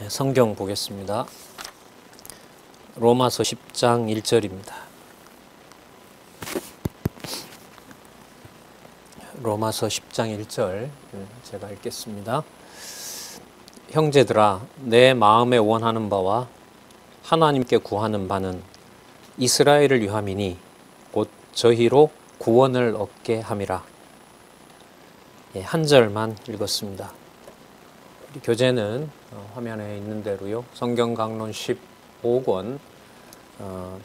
성경 보겠습니다. 로마서 10장 1절입니다. 로마서 10장 1절 제가 읽겠습니다. 형제들아, 내 마음에 원하는 바와 하나님께 구하는 바는 이스라엘을 위함이니 곧 저희로 구원을 얻게 함이라. 한 절만 읽었습니다. 우리 교재는 화면에 있는 대로요. 성경 강론 15권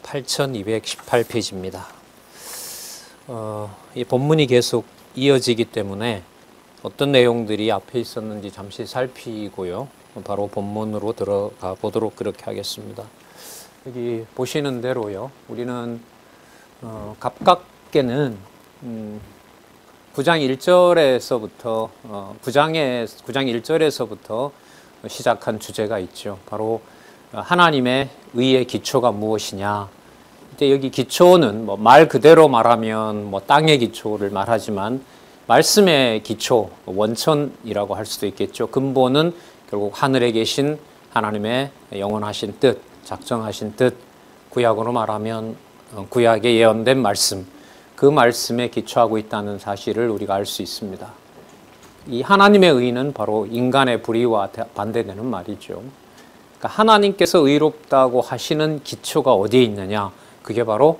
8218페이지입니다. 이 본문이 계속 이어지기 때문에 어떤 내용들이 앞에 있었는지 잠시 살피고요. 바로 본문으로 들어가 보도록 그렇게 하겠습니다. 여기 보시는 대로요. 우리는 가깝게는 9장 1절에서부터 9장 1절에서부터 시작한 주제가 있죠. 바로 하나님의 의의 기초가 무엇이냐. 이때 여기 기초는 말 그대로 말하면 땅의 기초를 말하지만 말씀의 기초, 원천이라고 할 수도 있겠죠. 근본은 결국 하늘에 계신 하나님의 영원하신 뜻, 작정하신 뜻, 구약으로 말하면 구약에 예언된 말씀, 그 말씀에 기초하고 있다는 사실을 우리가 알 수 있습니다. 이 하나님의 의는 바로 인간의 불의와 반대되는 말이죠. 그러니까 하나님께서 의롭다고 하시는 기초가 어디에 있느냐? 그게 바로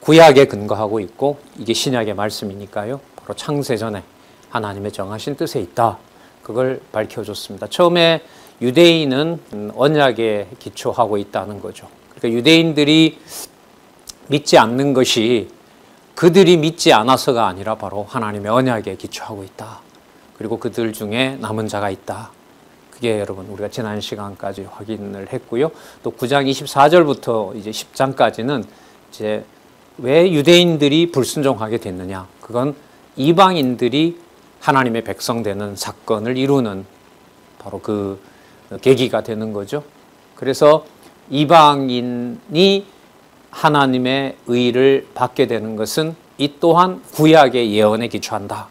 구약에 근거하고 있고 이게 신약의 말씀이니까요. 바로 창세전에 하나님의 정하신 뜻에 있다. 그걸 밝혀줬습니다. 처음에 유대인은 언약에 기초하고 있다는 거죠. 그러니까 유대인들이 믿지 않는 것이 그들이 믿지 않아서가 아니라 바로 하나님의 언약에 기초하고 있다. 그리고 그들 중에 남은 자가 있다. 그게 여러분 우리가 지난 시간까지 확인을 했고요. 또 9장 24절부터 이제 10장까지는 이제 왜 유대인들이 불순종하게 됐느냐? 그건 이방인들이 하나님의 백성 되는 사건을 이루는 바로 그 계기가 되는 거죠. 그래서 이방인이 하나님의 의를 받게 되는 것은 이 또한 구약의 예언에 기초한다.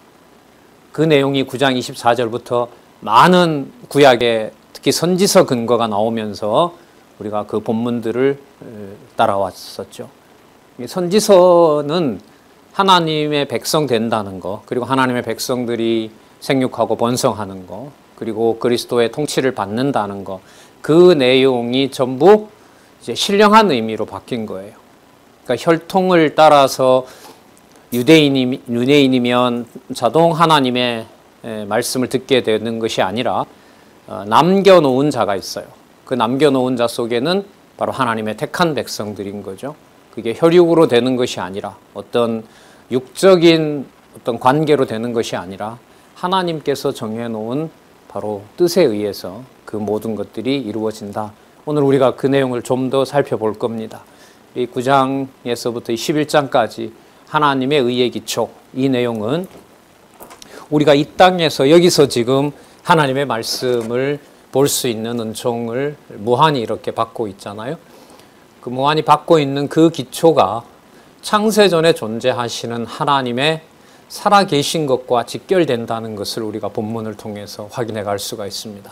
그 내용이 9장 24절부터 많은 구약의 특히 선지서 근거가 나오면서 우리가 그 본문들을 따라왔었죠. 선지서는 하나님의 백성 된다는 거, 그리고 하나님의 백성들이 생육하고 번성하는 거, 그리고 그리스도의 통치를 받는다는 거, 그 내용이 전부 이제 신령한 의미로 바뀐 거예요. 그러니까 혈통을 따라서 유대인이면 자동 하나님의 말씀을 듣게 되는 것이 아니라 남겨놓은 자가 있어요. 그 남겨놓은 자 속에는 바로 하나님의 택한 백성들인 거죠. 그게 혈육으로 되는 것이 아니라 어떤 육적인 어떤 관계로 되는 것이 아니라 하나님께서 정해놓은 바로 뜻에 의해서 그 모든 것들이 이루어진다. 오늘 우리가 그 내용을 좀 더 살펴볼 겁니다. 이 9장에서부터 11장까지 하나님의 의의 기초, 이 내용은 우리가 이 땅에서 여기서 지금 하나님의 말씀을 볼 수 있는 은총을 무한히 이렇게 받고 있잖아요. 그 무한히 받고 있는 그 기초가 창세전에 존재하시는 하나님의 살아계신 것과 직결된다는 것을 우리가 본문을 통해서 확인해 갈 수가 있습니다.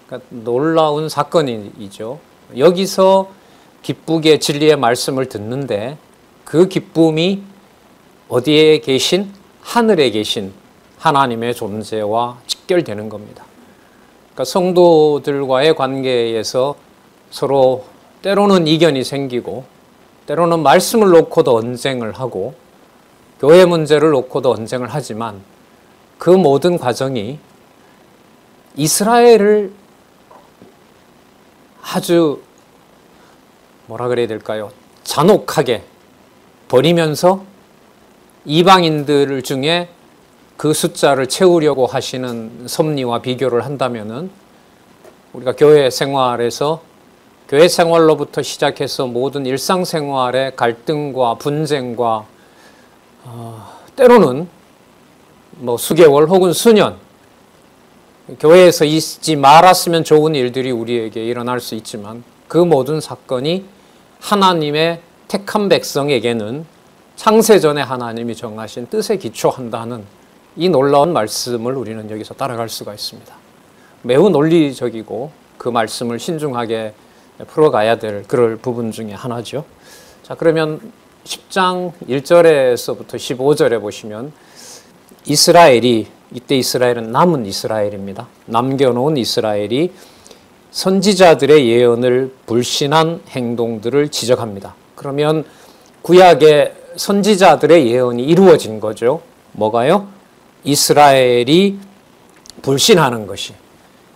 그러니까 놀라운 사건이죠. 여기서 기쁘게 진리의 말씀을 듣는데 그 기쁨이 어디에 계신? 하늘에 계신 하나님의 존재와 직결되는 겁니다. 그러니까 성도들과의 관계에서 서로 때로는 이견이 생기고 때로는 말씀을 놓고도 언쟁을 하고 교회 문제를 놓고도 언쟁을 하지만 그 모든 과정이 이스라엘을 아주 뭐라 그래야 될까요? 잔혹하게 버리면서 이방인들 중에 그 숫자를 채우려고 하시는 섭리와 비교를 한다면은 우리가 교회 생활에서 교회 생활로부터 시작해서 모든 일상생활의 갈등과 분쟁과 때로는 수개월 혹은 수년 교회에서 있지 말았으면 좋은 일들이 우리에게 일어날 수 있지만 그 모든 사건이 하나님의 택한 백성에게는 창세전에 하나님이 정하신 뜻에 기초한다는 이 놀라운 말씀을 우리는 여기서 따라갈 수가 있습니다. 매우 논리적이고 그 말씀을 신중하게 풀어가야 될 그럴 부분 중에 하나죠. 자, 그러면 10장 1절에서부터 15절에 보시면 이스라엘이, 이때 이스라엘은 남은 이스라엘입니다. 남겨놓은 이스라엘이 선지자들의 예언을 불신한 행동들을 지적합니다. 그러면 구약의 선지자들의 예언이 이루어진 거죠. 뭐가요? 이스라엘이 불신하는 것이.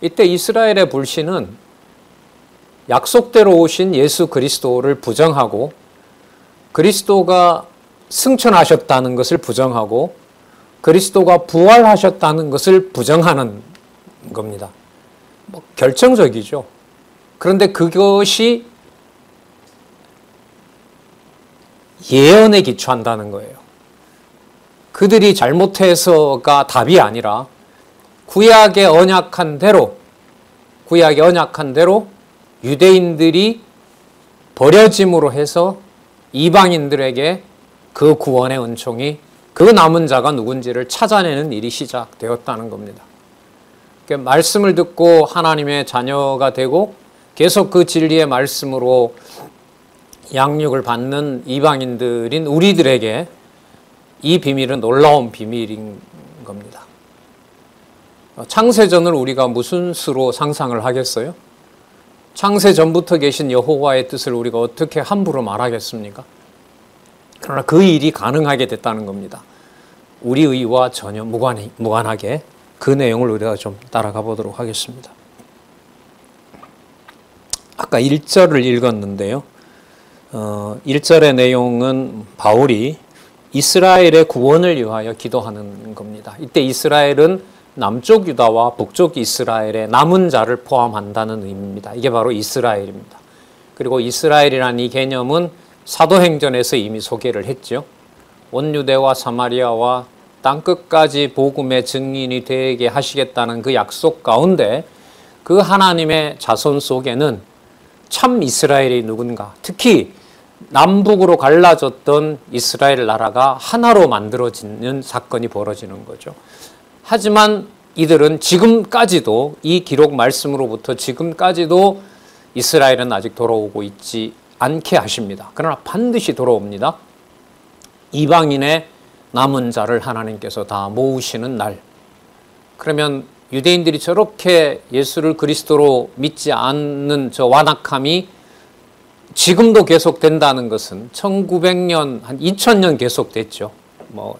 이때 이스라엘의 불신은 약속대로 오신 예수 그리스도를 부정하고 그리스도가 승천하셨다는 것을 부정하고 그리스도가 부활하셨다는 것을 부정하는 겁니다. 결정적이죠. 그런데 그것이 예언에 기초한다는 거예요. 그들이 잘못해서가 답이 아니라 구약의 언약한 대로 유대인들이 버려짐으로 해서 이방인들에게 그 구원의 은총이, 그 남은 자가 누군지를 찾아내는 일이 시작되었다는 겁니다. 그러니까 말씀을 듣고 하나님의 자녀가 되고 계속 그 진리의 말씀으로 양육을 받는 이방인들인 우리들에게 이 비밀은 놀라운 비밀인 겁니다. 창세전을 우리가 무슨 수로 상상을 하겠어요? 창세전부터 계신 여호와의 뜻을 우리가 어떻게 함부로 말하겠습니까? 그러나 그 일이 가능하게 됐다는 겁니다. 우리 의와 전혀 무관하게 그 내용을 우리가 좀 따라가 보도록 하겠습니다. 아까 1절을 읽었는데요. 1절의 내용은 바울이 이스라엘의 구원을 위하여 기도하는 겁니다. 이때 이스라엘은 남쪽 유다와 북쪽 이스라엘의 남은 자를 포함한다는 의미입니다. 이게 바로 이스라엘입니다. 그리고 이스라엘이라는 이 개념은 사도행전에서 이미 소개를 했죠. 원유대와 사마리아와 땅끝까지 복음의 증인이 되게 하시겠다는 그 약속 가운데 그 하나님의 자손 속에는 참 이스라엘이 누군가, 특히 남북으로 갈라졌던 이스라엘 나라가 하나로 만들어지는 사건이 벌어지는 거죠. 하지만 이들은 지금까지도, 이 기록 말씀으로부터 지금까지도 이스라엘은 아직 돌아오고 있지 않게 하십니다. 그러나 반드시 돌아옵니다. 이방인의 남은 자를 하나님께서 다 모으시는 날. 그러면 유대인들이 저렇게 예수를 그리스도로 믿지 않는 저 완악함이 지금도 계속된다는 것은 1900년, 한 2000년 계속됐죠.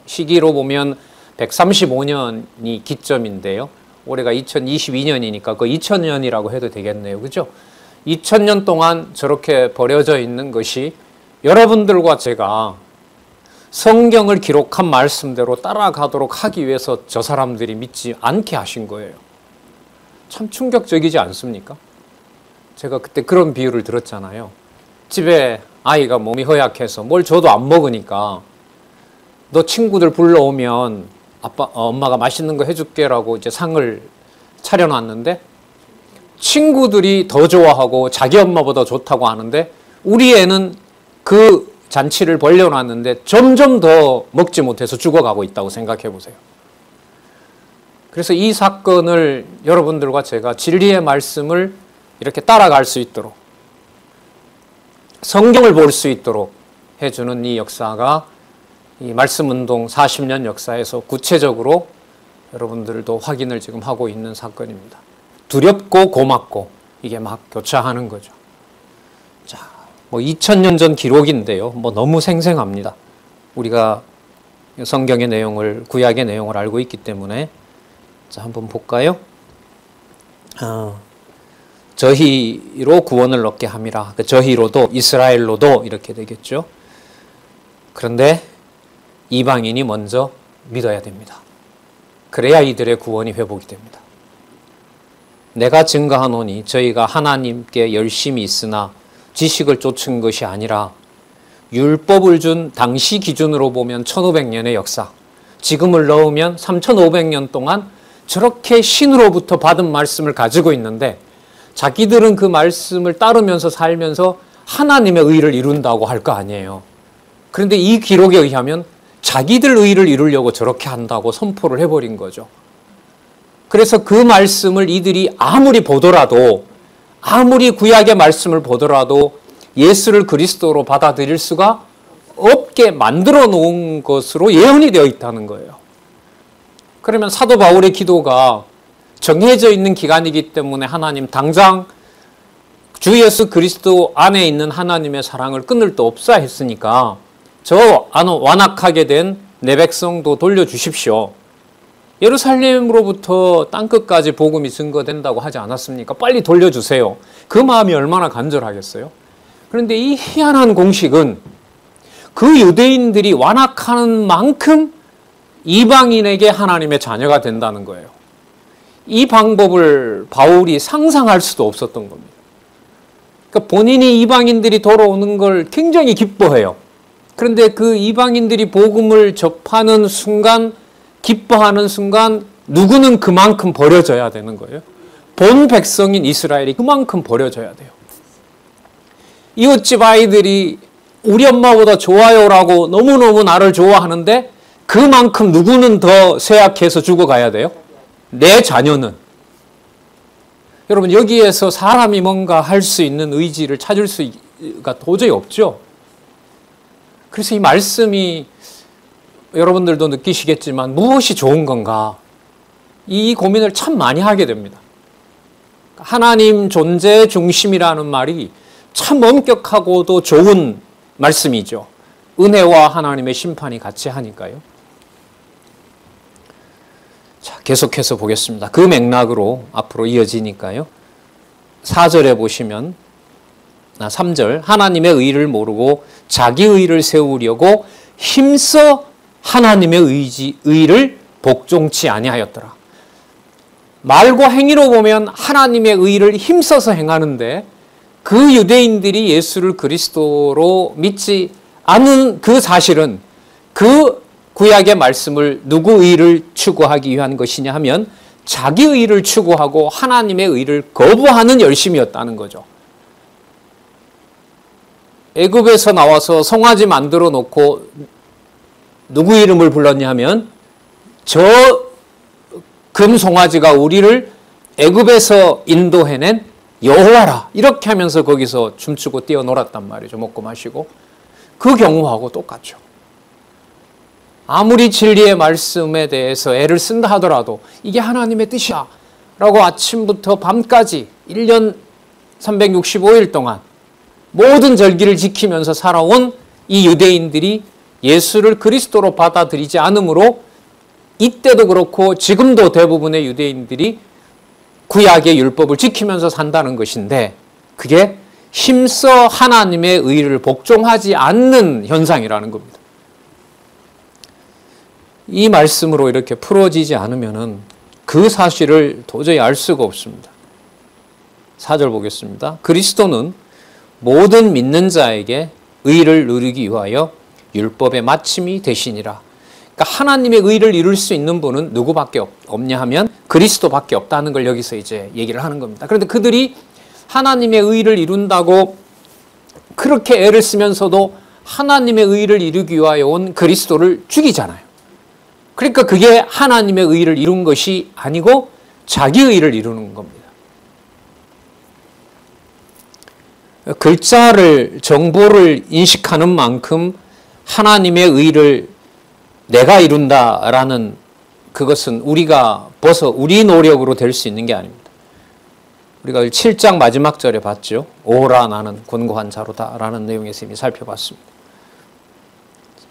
시기로 보면 135년이 기점인데요. 올해가 2022년이니까 그 2000년이라고 해도 되겠네요. 그죠? 2000년 동안 저렇게 버려져 있는 것이 여러분들과 제가 성경을 기록한 말씀대로 따라가도록 하기 위해서 저 사람들이 믿지 않게 하신 거예요. 참 충격적이지 않습니까? 제가 그때 그런 비유를 들었잖아요. 집에 아이가 몸이 허약해서 뭘 줘도 안 먹으니까 너 친구들 불러오면 엄마가 맛있는 거 해줄게라고 이제 상을 차려놨는데 친구들이 더 좋아하고 자기 엄마보다 좋다고 하는데 우리 애는 그 잔치를 벌려놨는데 점점 더 먹지 못해서 죽어가고 있다고 생각해 보세요. 그래서 이 사건을 여러분들과 제가 진리의 말씀을 이렇게 따라갈 수 있도록, 성경을 볼 수 있도록 해주는 이 역사가 이 말씀운동 40년 역사에서 구체적으로 여러분들도 확인을 지금 하고 있는 사건입니다. 두렵고 고맙고 이게 막 교차하는 거죠. 자, 2000년 전 기록인데요. 너무 생생합니다. 우리가 성경의 내용을, 구약의 내용을 알고 있기 때문에. 자, 한번 볼까요? 저희로 구원을 얻게 함이라. 저희로도, 이스라엘로도 이렇게 되겠죠. 그런데 이방인이 먼저 믿어야 됩니다. 그래야 이들의 구원이 회복이 됩니다. 내가 증거하노니 저희가 하나님께 열심히 있으나 지식을 쫓은 것이 아니라 율법을 준 당시 기준으로 보면 1500년의 역사, 지금을 넣으면 3500년 동안 저렇게 신으로부터 받은 말씀을 가지고 있는데 자기들은 그 말씀을 따르면서 살면서 하나님의 의를 이룬다고 할 거 아니에요. 그런데 이 기록에 의하면 자기들 의를 이루려고 저렇게 한다고 선포를 해버린 거죠. 그래서 그 말씀을 이들이 아무리 보더라도 아무리 구약의 말씀을 보더라도 예수를 그리스도로 받아들일 수가 없게 만들어 놓은 것으로 예언이 되어 있다는 거예요. 그러면 사도 바울의 기도가 정해져 있는 기간이기 때문에 하나님 당장 주 예수 그리스도 안에 있는 하나님의 사랑을 끊을 데 없사 했으니까 저 완악하게 된 내 백성도 돌려주십시오. 예루살렘으로부터 땅끝까지 복음이 증거된다고 하지 않았습니까? 빨리 돌려주세요. 그 마음이 얼마나 간절하겠어요? 그런데 이 희한한 공식은 그 유대인들이 완악하는 만큼 이방인에게 하나님의 자녀가 된다는 거예요. 이 방법을 바울이 상상할 수도 없었던 겁니다. 그러니까 본인이 이방인들이 돌아오는 걸 굉장히 기뻐해요. 그런데 그 이방인들이 복음을 접하는 순간, 기뻐하는 순간 누구는 그만큼 버려져야 되는 거예요. 본 백성인 이스라엘이 그만큼 버려져야 돼요. 이웃집 아이들이 우리 엄마보다 좋아요라고 너무너무 나를 좋아하는데 그만큼 누구는 더 쇠약해서 죽어가야 돼요? 내 자녀는. 여러분, 여기에서 사람이 뭔가 할 수 있는 의지를 찾을 수가 도저히 없죠. 그래서 이 말씀이 여러분들도 느끼시겠지만 무엇이 좋은 건가? 이 고민을 참 많이 하게 됩니다. 하나님 존재 중심이라는 말이 참 엄격하고도 좋은 말씀이죠. 은혜와 하나님의 심판이 같이 하니까요. 자, 계속해서 보겠습니다. 그 맥락으로 앞으로 이어지니까요. 4절에 보시면 3절 하나님의 의를 모르고 자기 의를 세우려고 힘써 하나님의 의를 복종치 아니하였더라. 말과 행위로 보면 하나님의 의를 힘써서 행하는데 그 유대인들이 예수를 그리스도로 믿지 않은 그 사실은 그 구약의 말씀을 누구 의를 추구하기 위한 것이냐 하면 자기 의를 추구하고 하나님의 의를 거부하는 열심이었다는 거죠. 애굽에서 나와서 송아지 만들어 놓고 누구 이름을 불렀냐 하면 저 금송아지가 우리를 애굽에서 인도해낸 여호와라, 이렇게 하면서 거기서 춤추고 뛰어놀았단 말이죠. 먹고 마시고. 그 경우하고 똑같죠. 아무리 진리의 말씀에 대해서 애를 쓴다 하더라도 이게 하나님의 뜻이야 라고 아침부터 밤까지 1년 365일 동안 모든 절기를 지키면서 살아온 이 유대인들이 예수를 그리스도로 받아들이지 않으므로 이때도 그렇고 지금도 대부분의 유대인들이 구약의 율법을 지키면서 산다는 것인데 그게 힘써 하나님의 의를 복종하지 않는 현상이라는 겁니다. 이 말씀으로 이렇게 풀어지지 않으면 그 사실을 도저히 알 수가 없습니다. 4절 보겠습니다. 그리스도는 모든 믿는 자에게 의를 누리기 위하여 율법의 마침이 되시니라. 그러니까 하나님의 의를 이룰 수 있는 분은 누구밖에 없냐 하면 그리스도밖에 없다는 걸 여기서 이제 얘기를 하는 겁니다. 그런데 그들이 하나님의 의를 이룬다고 그렇게 애를 쓰면서도 하나님의 의를 이루기 위하여 온 그리스도를 죽이잖아요. 그러니까 그게 하나님의 의를 이룬 것이 아니고 자기 의를 이루는 겁니다. 글자를, 정보를 인식하는 만큼 하나님의 의를 내가 이룬다라는 그것은 우리가 벗어 우리 노력으로 될 수 있는 게 아닙니다. 우리가 7장 마지막 절에 봤죠. 오라 나는 권고한 자로다라는 내용에서 이미 살펴봤습니다.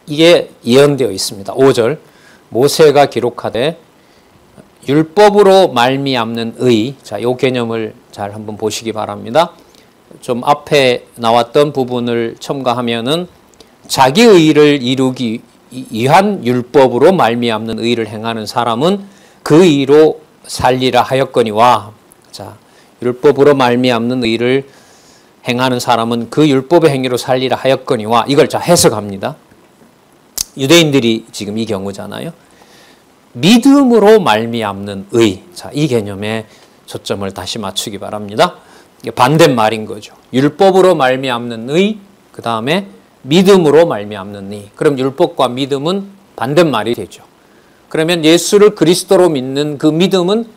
이게 예언되어 있습니다. 5절 모세가 기록하되 율법으로 말미암는 의. 자, 이 개념을 잘 한번 보시기 바랍니다. 좀 앞에 나왔던 부분을 첨가하면은 자기 의를 이루기 위한 율법으로 말미암는 의를 행하는 사람은 그 의로 살리라 하였거니와. 자, 율법으로 말미암는 의를 행하는 사람은 그 율법의 행위로 살리라 하였거니와. 이걸 자 해석합니다. 유대인들이 지금 이 경우잖아요. 믿음으로 말미암는 의. 자, 이 개념에 초점을 다시 맞추기 바랍니다. 이게 반대말인 거죠. 율법으로 말미암는 의, 그 다음에 믿음으로 말미암는 의. 그럼 율법과 믿음은 반대말이 되죠. 그러면 예수를 그리스도로 믿는 그 믿음은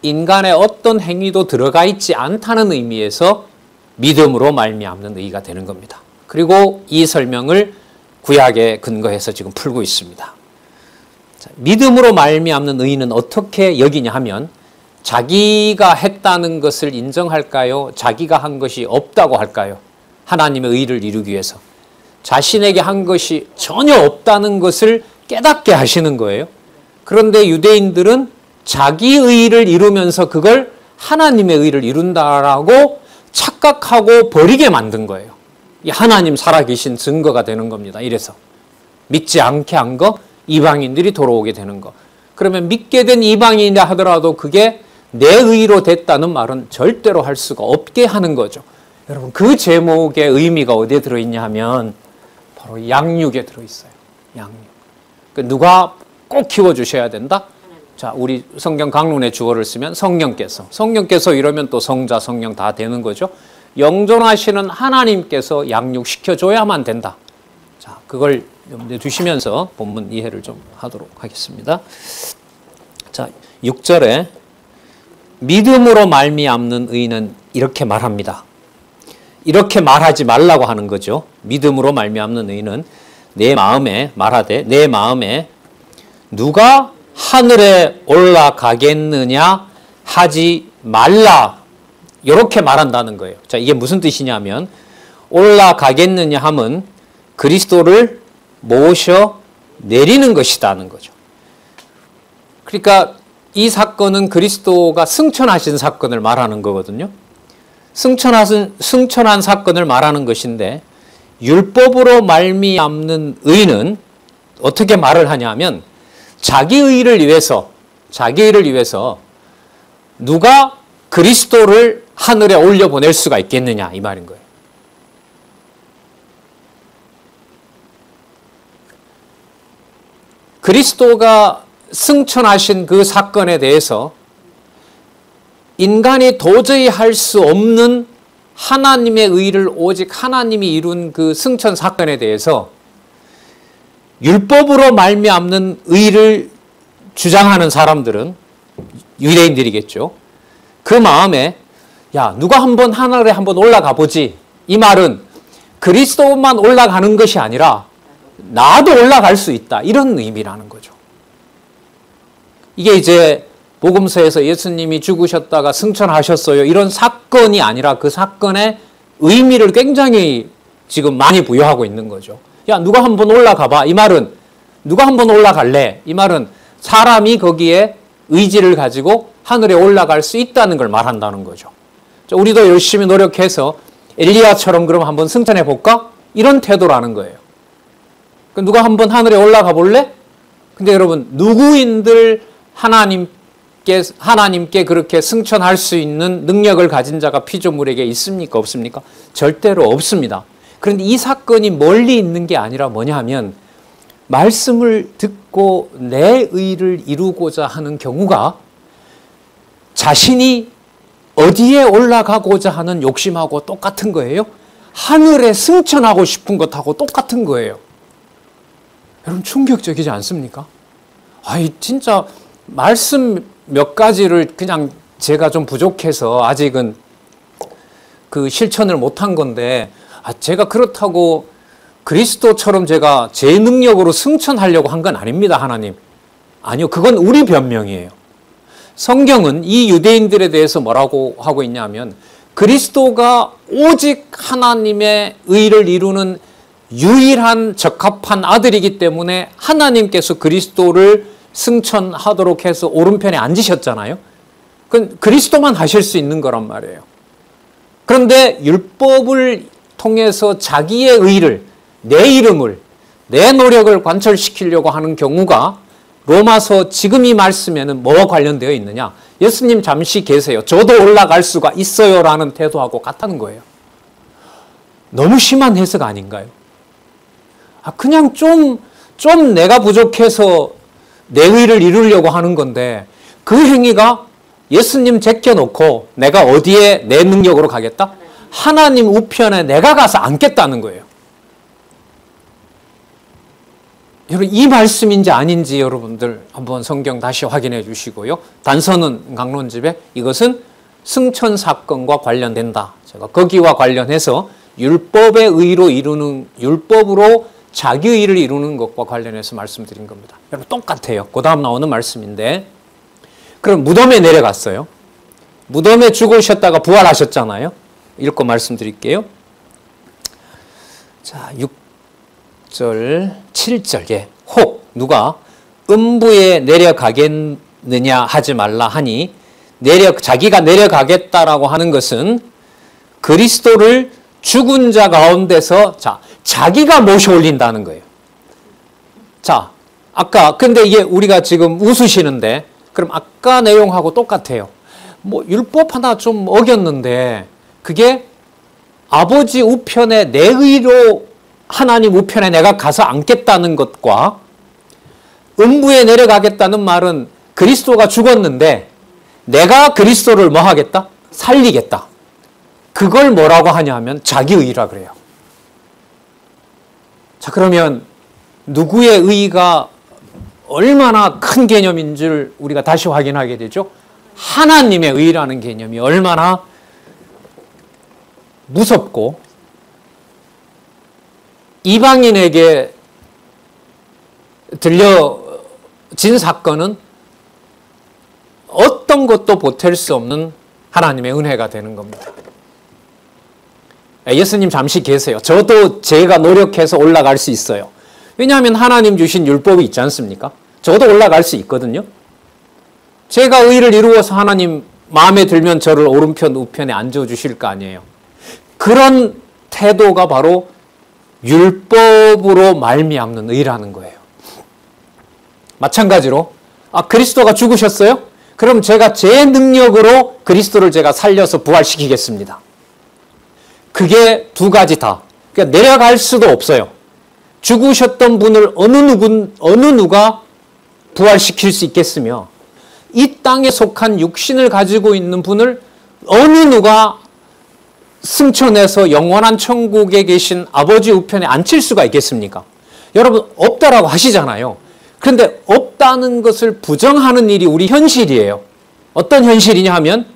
인간의 어떤 행위도 들어가 있지 않다는 의미에서 믿음으로 말미암는 의가 되는 겁니다. 그리고 이 설명을 구약에 근거해서 지금 풀고 있습니다. 자, 믿음으로 말미암는 의는 어떻게 여기냐 하면 자기가 했다는 것을 인정할까요? 자기가 한 것이 없다고 할까요? 하나님의 의를 이루기 위해서. 자신에게 한 것이 전혀 없다는 것을 깨닫게 하시는 거예요. 그런데 유대인들은 자기 의를 이루면서 그걸 하나님의 의를 이룬다라고 착각하고 버리게 만든 거예요. 이 하나님 살아계신 증거가 되는 겁니다. 이래서 믿지 않게 한 거, 이방인들이 돌아오게 되는 거. 그러면 믿게 된 이방인이라 하더라도 그게 내 의로 됐다는 말은 절대로 할 수가 없게 하는 거죠. 여러분, 그 제목의 의미가 어디에 들어있냐 하면 바로 양육에 들어있어요. 양육. 누가 꼭 키워주셔야 된다? 자, 우리 성경 강론의 주어를 쓰면 성령께서 이러면 또 성자, 성령 다 되는 거죠. 영존하시는 하나님께서 양육시켜줘야만 된다. 자, 그걸 염두에 두시면서 본문 이해를 좀 하도록 하겠습니다. 자, 6절에 믿음으로 말미암는 의는 이렇게 말합니다. 이렇게 말하지 말라고 하는 거죠. 믿음으로 말미암는 의는 내 마음에 말하되 내 마음에 누가 하늘에 올라가겠느냐 하지 말라. 이렇게 말한다는 거예요. 자, 이게 무슨 뜻이냐면 올라가겠느냐 하면 그리스도를 모셔 내리는 것이다는 거죠. 그러니까 이 사건은 그리스도가 승천하신 사건을 말하는 거거든요. 승천한 사건을 말하는 것인데 율법으로 말미암는 의는 어떻게 말을 하냐면 자기 의를 위해서 누가 그리스도를 하늘에 올려보낼 수가 있겠느냐 이 말인 거예요. 그리스도가 승천하신 그 사건에 대해서 인간이 도저히 할 수 없는 하나님의 의를 오직 하나님이 이룬 그 승천 사건에 대해서 율법으로 말미암는 의를 주장하는 사람들은 유대인들이겠죠. 그 마음에 야, 누가 한번 하늘에 한번 올라가 보지. 이 말은 그리스도만 올라가는 것이 아니라 나도 올라갈 수 있다. 이런 의미라는 거죠. 이게 이제 복음서에서 예수님이 죽으셨다가 승천하셨어요. 이런 사건이 아니라 그 사건의 의미를 굉장히 지금 많이 부여하고 있는 거죠. 야, 누가 한번 올라가 봐. 이 말은 누가 한번 올라갈래? 이 말은 사람이 거기에 의지를 가지고 하늘에 올라갈 수 있다는 걸 말한다는 거죠. 우리도 열심히 노력해서 엘리야처럼 그럼 한번 승천해 볼까? 이런 태도라는 거예요. 누가 한번 하늘에 올라가 볼래? 근데 여러분, 누구인들 하나님께 그렇게 승천할 수 있는 능력을 가진 자가 피조물에게 있습니까? 없습니까? 절대로 없습니다. 그런데 이 사건이 멀리 있는 게 아니라 뭐냐 하면 말씀을 듣고 내 의를 이루고자 하는 경우가 자신이 어디에 올라가고자 하는 욕심하고 똑같은 거예요. 하늘에 승천하고 싶은 것하고 똑같은 거예요. 여러분, 충격적이지 않습니까? 아이, 진짜 말씀 몇 가지를 그냥 제가 좀 부족해서 아직은 그 실천을 못한 건데, 제가 그렇다고 그리스도처럼 제가 제 능력으로 승천하려고 한 건 아닙니다, 하나님. 아니요, 그건 우리 변명이에요. 성경은 이 유대인들에 대해서 뭐라고 하고 있냐면 그리스도가 오직 하나님의 의를 이루는 유일한 적합한 아들이기 때문에 하나님께서 그리스도를 승천하도록 해서 오른편에 앉으셨잖아요. 그건 그리스도만 하실 수 있는 거란 말이에요. 그런데 율법을 통해서 자기의 의를, 내 이름을, 내 노력을 관철시키려고 하는 경우가 로마서 지금 이 말씀에는 뭐와 관련되어 있느냐? 예수님 잠시 계세요. 저도 올라갈 수가 있어요 라는 태도하고 같다는 거예요. 너무 심한 해석 아닌가요? 그냥 좀 내가 부족해서 내 의를 이루려고 하는 건데 그 행위가 예수님 제껴놓고 내가 어디에 내 능력으로 가겠다? 하나님 우편에 내가 가서 앉겠다는 거예요. 여러분 이 말씀인지 아닌지 여러분들 한번 성경 다시 확인해 주시고요. 단서는 강론집에 이것은 승천 사건과 관련된다. 제가 거기와 관련해서 율법의 의로 이루는, 율법으로 자기 의를 이루는 것과 관련해서 말씀드린 겁니다. 여러분 똑같아요. 그 다음 나오는 말씀인데, 그럼 무덤에 내려갔어요. 무덤에 죽으셨다가 부활하셨잖아요. 읽고 말씀드릴게요. 자, 6절, 7절. 예. 혹 누가 음부에 내려가겠느냐 하지 말라 하니, 자기가 내려가겠다라고 하는 것은 그리스도를 죽은 자 가운데서 자기가 모셔 올린다는 거예요. 자, 아까 근데 이게 우리가 지금 웃으시는데, 그럼 아까 내용하고 똑같아요. 뭐 율법 하나 좀 어겼는데 그게 아버지 우편에 내 의로 하나님 우편에 내가 가서 앉겠다는 것과 음부에 내려가겠다는 말은 그리스도가 죽었는데 내가 그리스도를 뭐 하겠다? 살리겠다. 그걸 뭐라고 하냐 하면 자기의라 그래요. 자, 그러면 누구의 의가 얼마나 큰 개념인 줄 우리가 다시 확인하게 되죠. 하나님의 의라는 개념이 얼마나 무섭고, 이방인에게 들려진 사건은 어떤 것도 보탤 수 없는 하나님의 은혜가 되는 겁니다. 예수님 잠시 계세요. 저도 제가 노력해서 올라갈 수 있어요. 왜냐하면 하나님 주신 율법이 있지 않습니까? 저도 올라갈 수 있거든요. 제가 의를 이루어서 하나님 마음에 들면 저를 오른편 우편에 앉아주실 거 아니에요. 그런 태도가 바로 율법으로 말미암는 의라는 거예요. 마찬가지로 그리스도가 죽으셨어요? 그럼 제가 제 능력으로 그리스도를 제가 살려서 부활시키겠습니다. 그게 두 가지 다. 그러니까 내려갈 수도 없어요. 죽으셨던 분을 어느 누가 부활시킬 수 있겠으며, 이 땅에 속한 육신을 가지고 있는 분을 어느 누가 승천해서 영원한 천국에 계신 아버지 우편에 앉힐 수가 있겠습니까? 여러분 없다라고 하시잖아요. 그런데 없다는 것을 부정하는 일이 우리 현실이에요. 어떤 현실이냐 하면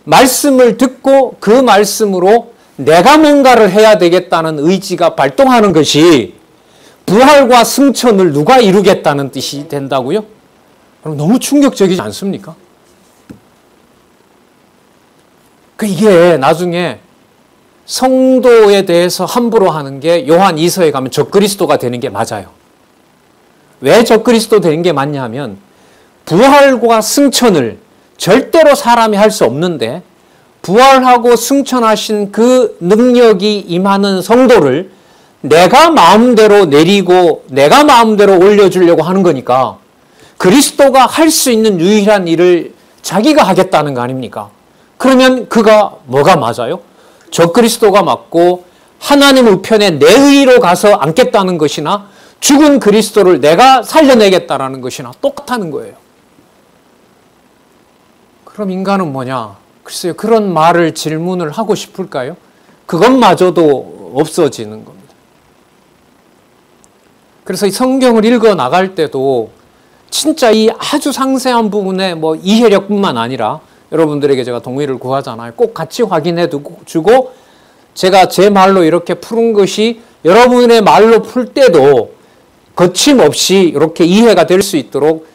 말씀을 듣고 그 말씀으로 내가 뭔가를 해야 되겠다는 의지가 발동하는 것이 부활과 승천을 누가 이루겠다는 뜻이 된다고요? 너무 충격적이지 않습니까? 이게 나중에 성도에 대해서 함부로 하는 게 요한 2서에 가면 적그리스도가 되는 게 맞아요. 왜 적그리스도 되는 게 맞냐 하면 부활과 승천을 절대로 사람이 할 수 없는데 부활하고 승천하신 그 능력이 임하는 성도를 내가 마음대로 내리고 내가 마음대로 올려주려고 하는 거니까 그리스도가 할 수 있는 유일한 일을 자기가 하겠다는 거 아닙니까? 그러면 그가 뭐가 맞아요? 적그리스도가 맞고 하나님 우편에 내 의로 가서 앉겠다는 것이나 죽은 그리스도를 내가 살려내겠다라는 것이나 똑같다는 거예요. 그럼 인간은 뭐냐? 글쎄요, 그런 말을 질문을 하고 싶을까요? 그것마저도 없어지는 겁니다. 그래서 이 성경을 읽어 나갈 때도 진짜 이 아주 상세한 부분에 이해력뿐만 아니라 여러분들에게 제가 동의를 구하잖아요. 꼭 같이 확인해 주고 제가 제 말로 이렇게 푸는 것이 여러분의 말로 풀 때도 거침없이 이렇게 이해가 될 수 있도록,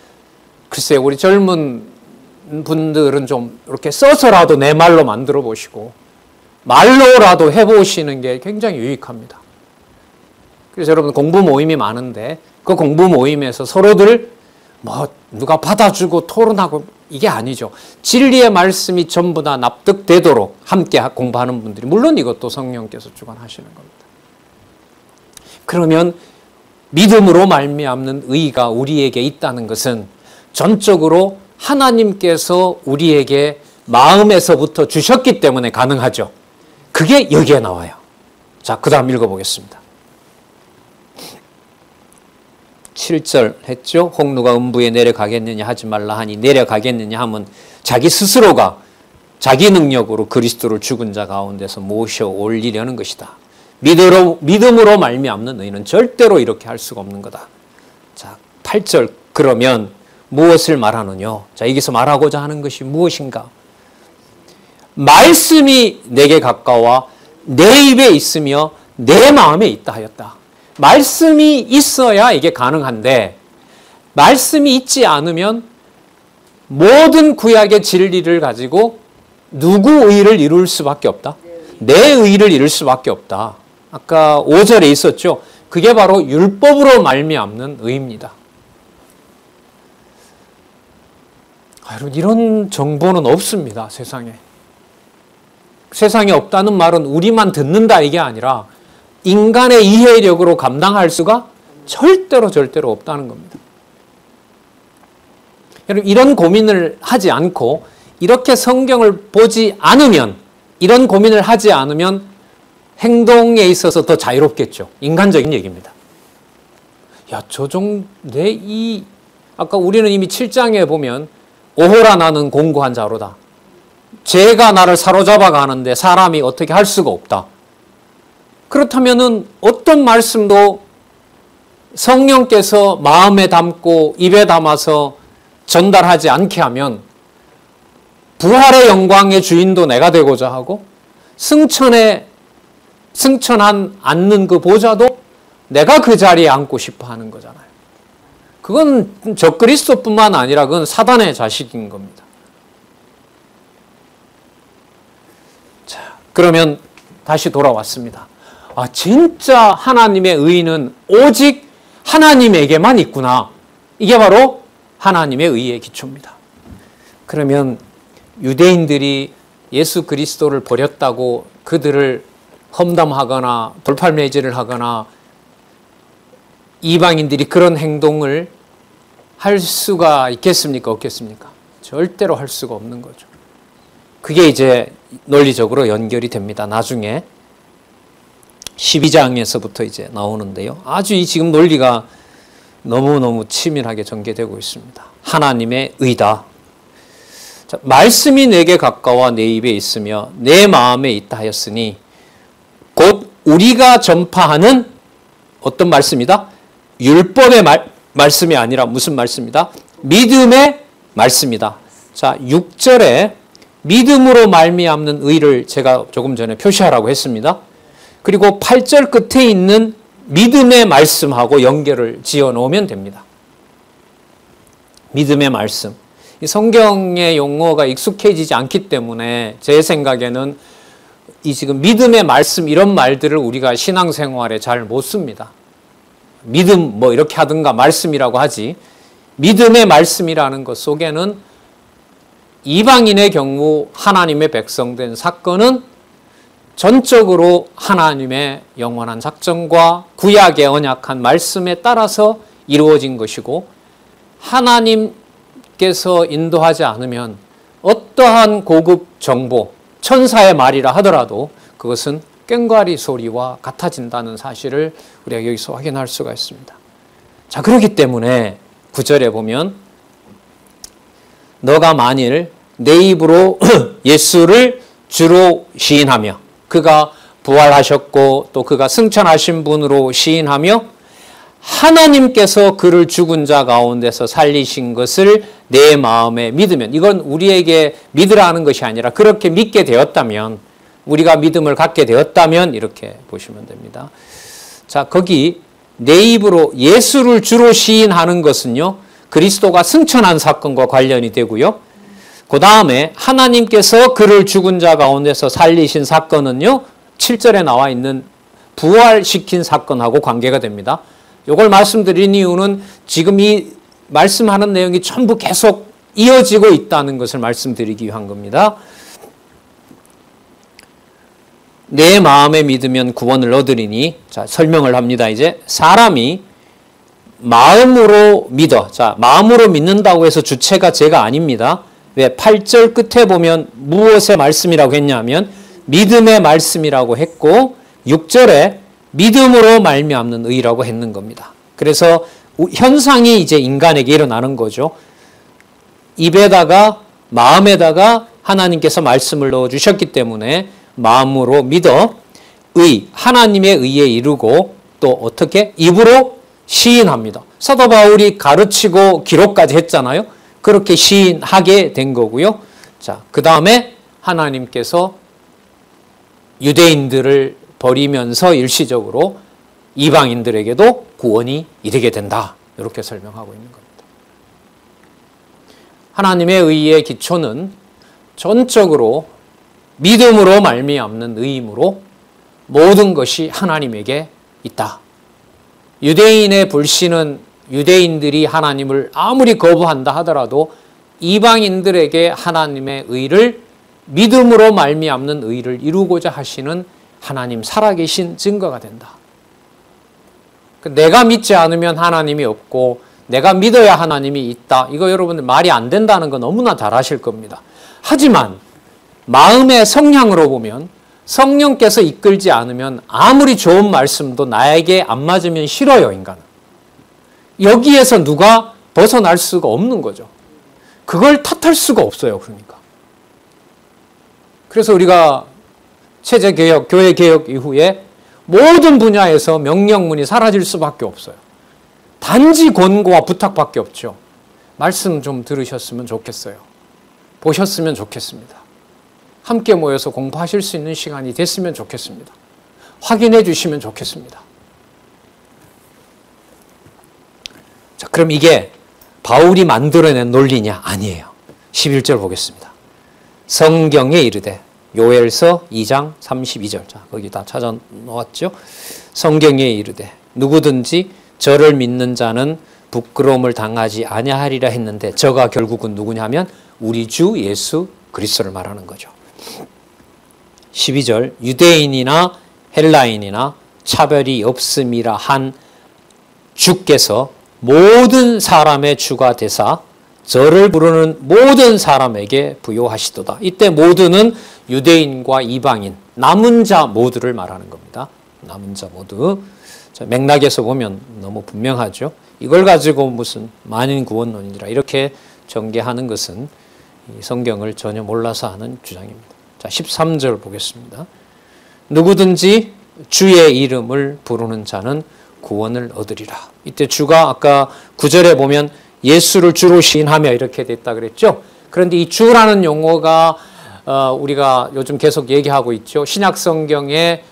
글쎄요, 우리 젊은 분들은 좀 이렇게 써서라도 내 말로 만들어 보시고 말로라도 해보시는 게 굉장히 유익합니다. 그래서 여러분 공부 모임이 많은데 그 공부 모임에서 서로들 누가 받아주고 토론하고 이게 아니죠. 진리의 말씀이 전부 다 납득되도록 함께 공부하는 분들이, 물론 이것도 성령께서 주관하시는 겁니다. 그러면 믿음으로 말미암는 의가 우리에게 있다는 것은 전적으로 하나님께서 우리에게 마음에서부터 주셨기 때문에 가능하죠. 그게 여기에 나와요. 자, 그 다음 읽어보겠습니다. 7절 했죠. 혹 누가 음부에 내려가겠느냐 하지 말라 하니, 내려가겠느냐 하면 자기 스스로가 자기 능력으로 그리스도를 죽은 자 가운데서 모셔 올리려는 것이다. 믿음으로 말미암는 의는 절대로 이렇게 할 수가 없는 거다. 8절 그러면 무엇을 말하느냐? 자, 여기서 말하고자 하는 것이 무엇인가? 말씀이 내게 가까워 내 입에 있으며 내 마음에 있다 하였다. 말씀이 있어야 이게 가능한데 말씀이 있지 않으면 모든 구약의 진리를 가지고 누구 의를 이룰 수밖에 없다? 내 의를 이룰 수밖에 없다. 아까 5절에 있었죠. 그게 바로 율법으로 말미암는 의입니다. 여러분, 이런 정보는 없습니다. 세상에. 세상에 없다는 말은 우리만 듣는다 이게 아니라 인간의 이해력으로 감당할 수가 절대로 없다는 겁니다. 여러분, 이런 고민을 하지 않고 이렇게 성경을 보지 않으면, 이런 고민을 하지 않으면 행동에 있어서 더 자유롭겠죠. 인간적인 얘기입니다. 야, 아까 우리는 이미 7장에 보면 오호라 나는 공고한 자로다. 죄가 나를 사로잡아 가는데 사람이 어떻게 할 수가 없다. 그렇다면은 어떤 말씀도 성령께서 마음에 담고 입에 담아서 전달하지 않게 하면 부활의 영광의 주인도 내가 되고자 하고 승천한 앉는 그 보좌도 내가 그 자리에 앉고 싶어 하는 거잖아요. 그건 적그리스도뿐만 아니라 그건 사단의 자식인 겁니다. 자, 그러면 다시 돌아왔습니다. 아, 진짜 하나님의 의는 오직 하나님에게만 있구나. 이게 바로 하나님의 의의 기초입니다. 그러면 유대인들이 예수 그리스도를 버렸다고 그들을 험담하거나 돌팔매질을 하거나 이방인들이 그런 행동을 할 수가 있겠습니까? 없겠습니까? 절대로 할 수가 없는 거죠. 그게 이제 논리적으로 연결이 됩니다. 나중에 12장에서부터 이제 나오는데요. 아주 이 지금 논리가 너무너무 치밀하게 전개되고 있습니다. 하나님의 의다. 자, 말씀이 내게 가까워 내 입에 있으며 내 마음에 있다 하였으니 곧 우리가 전파하는 어떤 말씀이다? 율법의 말씀이 아니라 무슨 말씀이다? 믿음의 말씀이다. 자, 6절에 믿음으로 말미암는 의를 제가 조금 전에 표시하라고 했습니다. 그리고 8절 끝에 있는 믿음의 말씀하고 연결을 지어 놓으면 됩니다. 믿음의 말씀. 이 성경의 용어가 익숙해지지 않기 때문에 제 생각에는 이 지금 믿음의 말씀 이런 말들을 우리가 신앙생활에 잘 못 씁니다. 믿음 뭐 이렇게 하든가 말씀이라고 하지, 믿음의 말씀이라는 것 속에는 이방인의 경우 하나님의 백성된 사건은 전적으로 하나님의 영원한 작정과 구약의 언약한 말씀에 따라서 이루어진 것이고, 하나님께서 인도하지 않으면 어떠한 고급 정보, 천사의 말이라 하더라도 그것은 꽹과리 소리와 같아진다는 사실을 우리가 여기서 확인할 수가 있습니다. 자, 그렇기 때문에 9절에 보면 너가 만일 내 입으로 예수를 주로 시인하며 그가 부활하셨고 또 그가 승천하신 분으로 시인하며 하나님께서 그를 죽은 자 가운데서 살리신 것을 내 마음에 믿으면, 이건 우리에게 믿으라는 것이 아니라 그렇게 믿게 되었다면, 우리가 믿음을 갖게 되었다면 이렇게 보시면 됩니다. 자, 거기 내 입으로 예수를 주로 시인하는 것은요, 그리스도가 승천한 사건과 관련이 되고요. 그 다음에 하나님께서 그를 죽은 자 가운데서 살리신 사건은요, 7절에 나와 있는 부활시킨 사건하고 관계가 됩니다. 이걸 말씀드린 이유는 지금 이 말씀하는 내용이 전부 계속 이어지고 있다는 것을 말씀드리기 위한 겁니다. 내 마음에 믿으면 구원을 얻으리니, 자, 설명을 합니다. 이제 사람이 마음으로 믿어. 자, 마음으로 믿는다고 해서 주체가 제가 아닙니다. 왜? 8절 끝에 보면 무엇의 말씀이라고 했냐면 믿음의 말씀이라고 했고 6절에 믿음으로 말미암는 의라고 했는 겁니다. 그래서 현상이 이제 인간에게 일어나는 거죠. 입에다가 마음에다가 하나님께서 말씀을 넣어주셨기 때문에 마음으로 믿어 하나님의 의에 이르고 또 어떻게? 입으로 시인합니다. 사도 바울이 가르치고 기록까지 했잖아요. 그렇게 시인하게 된 거고요. 자, 그 다음에 하나님께서 유대인들을 버리면서 일시적으로 이방인들에게도 구원이 이르게 된다. 이렇게 설명하고 있는 겁니다. 하나님의 의의 기초는 전적으로 믿음으로 말미암는 의임으로 모든 것이 하나님에게 있다. 유대인의 불신은 유대인들이 하나님을 아무리 거부한다 하더라도 이방인들에게 하나님의 의를 믿음으로 말미암는 의를 이루고자 하시는 하나님 살아계신 증거가 된다. 내가 믿지 않으면 하나님이 없고 내가 믿어야 하나님이 있다. 이거 여러분들 말이 안 된다는 거 너무나 잘 아실 겁니다. 하지만 마음의 성향으로 보면 성령께서 이끌지 않으면 아무리 좋은 말씀도 나에게 안 맞으면 싫어요, 인간은. 여기에서 누가 벗어날 수가 없는 거죠. 그걸 탓할 수가 없어요, 그러니까. 그래서 우리가 체제개혁, 교회개혁 이후에 모든 분야에서 명령문이 사라질 수밖에 없어요. 단지 권고와 부탁밖에 없죠. 말씀 좀 들으셨으면 좋겠어요. 보셨으면 좋겠습니다. 함께 모여서 공부하실 수 있는 시간이 됐으면 좋겠습니다. 확인해 주시면 좋겠습니다. 자, 그럼 이게 바울이 만들어낸 논리냐? 아니에요. 11절 보겠습니다. 성경에 이르되, 요엘서 2장 32절. 자, 거기 다 찾아 놓았죠? 성경에 이르되 누구든지 저를 믿는 자는 부끄러움을 당하지 아니하리라 했는데 저가 결국은 누구냐면 우리 주 예수 그리스도를 말하는 거죠. 12절 유대인이나 헬라인이나 차별이 없음이라 한 주께서 모든 사람의 주가 되사 저를 부르는 모든 사람에게 부요하시도다. 이때 모두는 유대인과 이방인, 남은 자 모두를 말하는 겁니다. 남은 자 모두. 자, 맥락에서 보면 너무 분명하죠. 이걸 가지고 무슨 만인 구원론이라 이렇게 전개하는 것은 이 성경을 전혀 몰라서 하는 주장입니다. 자, 13절 보겠습니다. 누구든지 주의 이름을 부르는 자는 구원을 얻으리라. 이때 주가 아까 9절에 보면 예수를 주로 시인하며 이렇게 됐다 그랬죠. 그런데 이 주라는 용어가 우리가 요즘 계속 얘기하고 있죠. 신약 성경의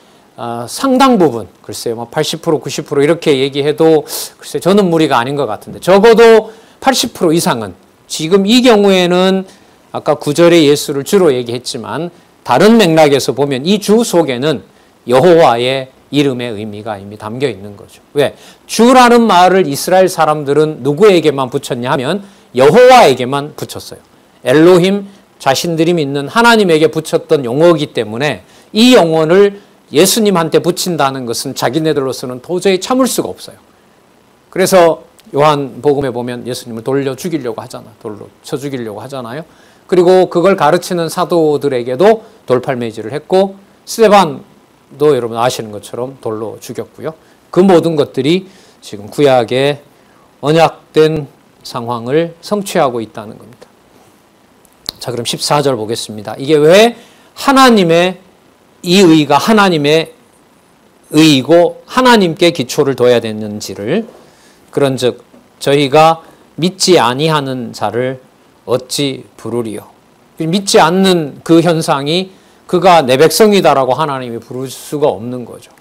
상당 부분, 글쎄요, 뭐 80%, 90% 이렇게 얘기해도 글쎄 저는 무리가 아닌 것 같은데 적어도 80% 이상은 지금 이 경우에는 아까 9절에 예수를 주로 얘기했지만 다른 맥락에서 보면 이 주 속에는 여호와의 이름의 의미가 이미 담겨 있는 거죠. 왜? 주라는 말을 이스라엘 사람들은 누구에게만 붙였냐 하면 여호와에게만 붙였어요. 엘로힘, 자신들이 믿는 하나님에게 붙였던 용어이기 때문에 이 용어를 예수님한테 붙인다는 것은 자기네들로서는 도저히 참을 수가 없어요. 그래서 요한복음에 보면 예수님을 돌려 죽이려고 하잖아요. 돌로 쳐 죽이려고 하잖아요. 그리고 그걸 가르치는 사도들에게도 돌팔매질을 했고 스데반도 여러분 아시는 것처럼 돌로 죽였고요. 그 모든 것들이 지금 구약의 언약된 상황을 성취하고 있다는 겁니다. 자, 그럼 14절 보겠습니다. 이게 왜 하나님의 이 의가 하나님의 의이고 하나님께 기초를 둬야 되는지를 그런즉 저희가 믿지 아니하는 자를 어찌 부르리요. 믿지 않는 그 현상이 그가 내 백성이다라고 하나님이 부를 수가 없는 거죠.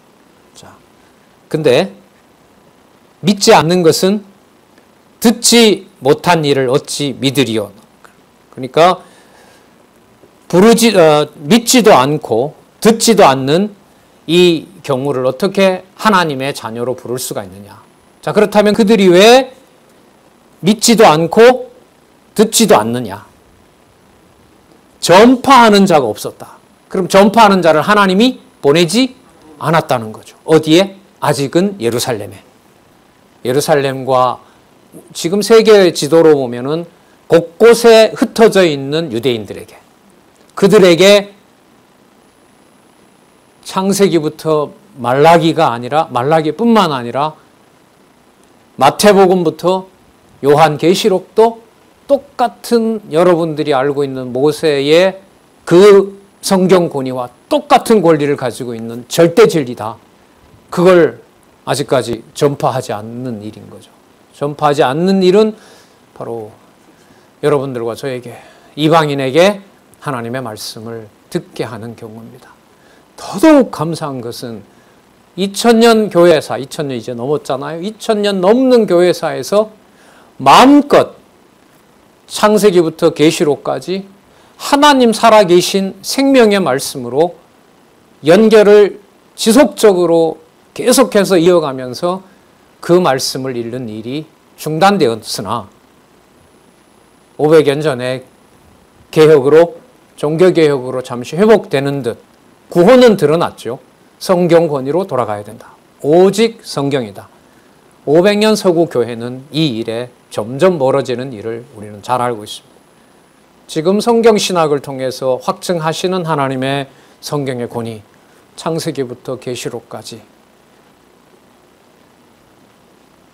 자, 근데 믿지 않는 것은 듣지 못한 일을 어찌 믿으리요. 그러니까 믿지도 않고 듣지도 않는 이 경우를 어떻게 하나님의 자녀로 부를 수가 있느냐. 자, 그렇다면 그들이 왜 믿지도 않고 듣지도 않느냐. 전파하는 자가 없었다. 그럼 전파하는 자를 하나님이 보내지 않았다는 거죠. 어디에? 아직은 예루살렘에. 예루살렘과 지금 세계 지도로 보면은 곳곳에 흩어져 있는 유대인들에게, 그들에게 창세기부터 말라기가 아니라 말라기뿐만 아니라 마태복음부터 요한계시록도 똑같은 여러분들이 알고 있는 모세의 그 성경 권위와 똑같은 권리를 가지고 있는 절대 진리다. 그걸 아직까지 전파하지 않는 일인 거죠. 전파하지 않는 일은 바로 여러분들과 저에게, 이방인에게 하나님의 말씀을 듣게 하는 경우입니다. 더더욱 감사한 것은 2000년 교회사, 2000년 이제 넘었잖아요. 2000년 넘는 교회사에서 마음껏 창세기부터 계시록까지 하나님 살아계신 생명의 말씀으로 연결을 지속적으로 계속해서 이어가면서 그 말씀을 읽는 일이 중단되었으나 500년 전에 개혁으로, 종교개혁으로 잠시 회복되는 듯 구원은 드러났죠. 성경 권위로 돌아가야 된다. 오직 성경이다. 500년 서구 교회는 이 일에 점점 멀어지는 일을 우리는 잘 알고 있습니다. 지금 성경신학을 통해서 확증하시는 하나님의 성경의 권위, 창세기부터 계시록까지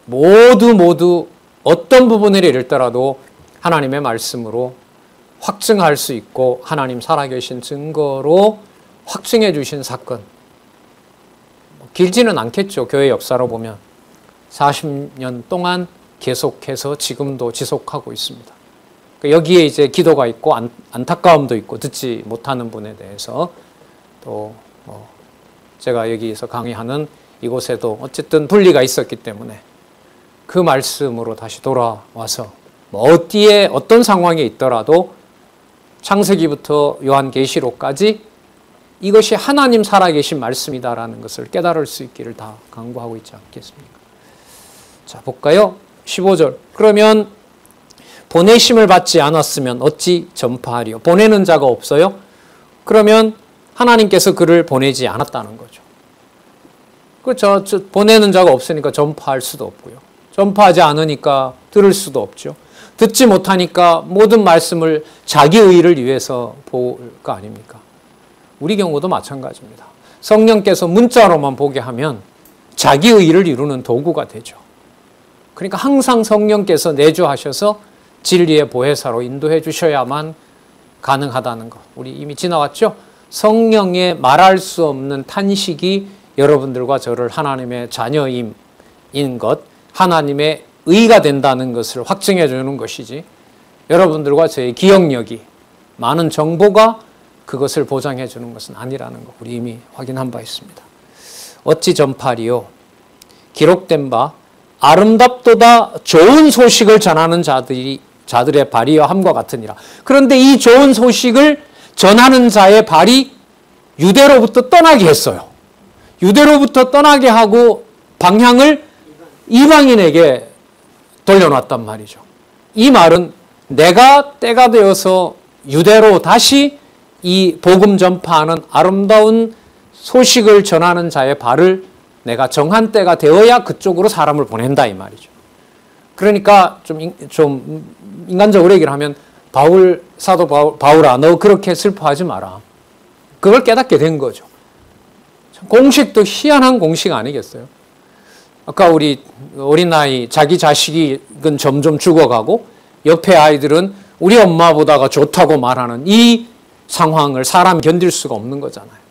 모두 어떤 부분을 읽더라도 하나님의 말씀으로 확증할 수 있고 하나님 살아계신 증거로 확증해 주신 사건, 길지는 않겠죠. 교회 역사로 보면 40년 동안 계속해서 지금도 지속하고 있습니다. 여기에 이제 기도가 있고 안타까움도 있고 듣지 못하는 분에 대해서 또 제가 여기서 강의하는 이곳에도 어쨌든 분리가 있었기 때문에 그 말씀으로 다시 돌아와서 어디에 어떤 상황에 있더라도 창세기부터 요한계시록까지 이것이 하나님 살아계신 말씀이다라는 것을 깨달을 수 있기를 다 강구하고 있지 않겠습니까? 자, 볼까요? 15절. 그러면 보내심을 받지 않았으면 어찌 전파하리요? 보내는 자가 없어요? 그러면 하나님께서 그를 보내지 않았다는 거죠. 그렇죠. 보내는 자가 없으니까 전파할 수도 없고요. 전파하지 않으니까 들을 수도 없죠. 듣지 못하니까 모든 말씀을 자기 의를 위해서 볼 거 아닙니까? 우리 경우도 마찬가지입니다. 성령께서 문자로만 보게 하면 자기 의를 이루는 도구가 되죠. 그러니까 항상 성령께서 내주하셔서 진리의 보혜사로 인도해 주셔야만 가능하다는 것. 우리 이미 지나왔죠? 성령의 말할 수 없는 탄식이 여러분들과 저를 하나님의 자녀인 것, 하나님의 의가 된다는 것을 확증해 주는 것이지, 여러분들과 저의 기억력이, 많은 정보가 그것을 보장해 주는 것은 아니라는 것, 우리 이미 확인한 바 있습니다. 어찌 전파리요? 기록된 바 아름답도다 좋은 소식을 전하는 자들의 발이여 함과 같으니라. 그런데 이 좋은 소식을 전하는 자의 발이 유대로부터 떠나게 했어요. 유대로부터 떠나게 하고 방향을 이방인에게 돌려놨단 말이죠. 이 말은 내가 때가 되어서 유대로 다시 이 복음 전파하는 아름다운 소식을 전하는 자의 발을 내가 정한 때가 되어야 그쪽으로 사람을 보낸다 이 말이죠. 그러니까 좀 인간적으로 얘기를 하면 사도 바울아 너 그렇게 슬퍼하지 마라. 그걸 깨닫게 된 거죠. 공식도 희한한 공식 아니겠어요? 아까 우리 어린아이 자기 자식은 점점 죽어가고 옆에 아이들은 우리 엄마보다가 좋다고 말하는 이 상황을 사람이 견딜 수가 없는 거잖아요.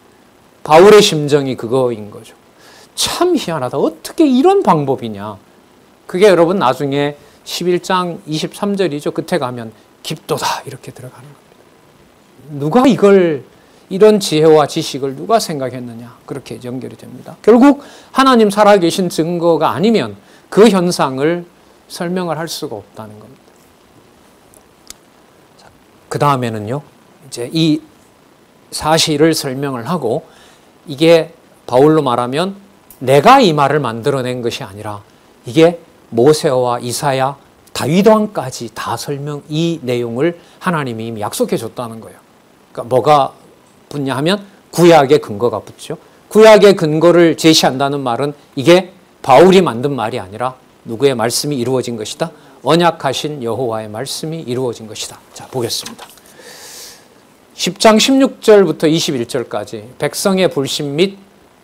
바울의 심정이 그거인 거죠. 참 희한하다. 어떻게 이런 방법이냐. 그게 여러분 나중에 11장 23절이죠. 끝에 가면 깊도다 이렇게 들어가는 겁니다. 누가 이런 지혜와 지식을 누가 생각했느냐. 그렇게 연결이 됩니다. 결국 하나님 살아계신 증거가 아니면 그 현상을 설명을 할 수가 없다는 겁니다. 그 다음에는요. 이제 이 사실을 설명을 하고 이게 바울로 말하면 내가 이 말을 만들어낸 것이 아니라 이게 모세와 이사야, 다윗 왕까지 다 이 내용을 하나님이 이미 약속해 줬다는 거예요. 그러니까 뭐가 붙냐 하면 구약의 근거가 붙죠. 구약의 근거를 제시한다는 말은 이게 바울이 만든 말이 아니라 누구의 말씀이 이루어진 것이다. 언약하신 여호와의 말씀이 이루어진 것이다. 자, 보겠습니다. 10장 16절부터 21절까지 백성의 불신 및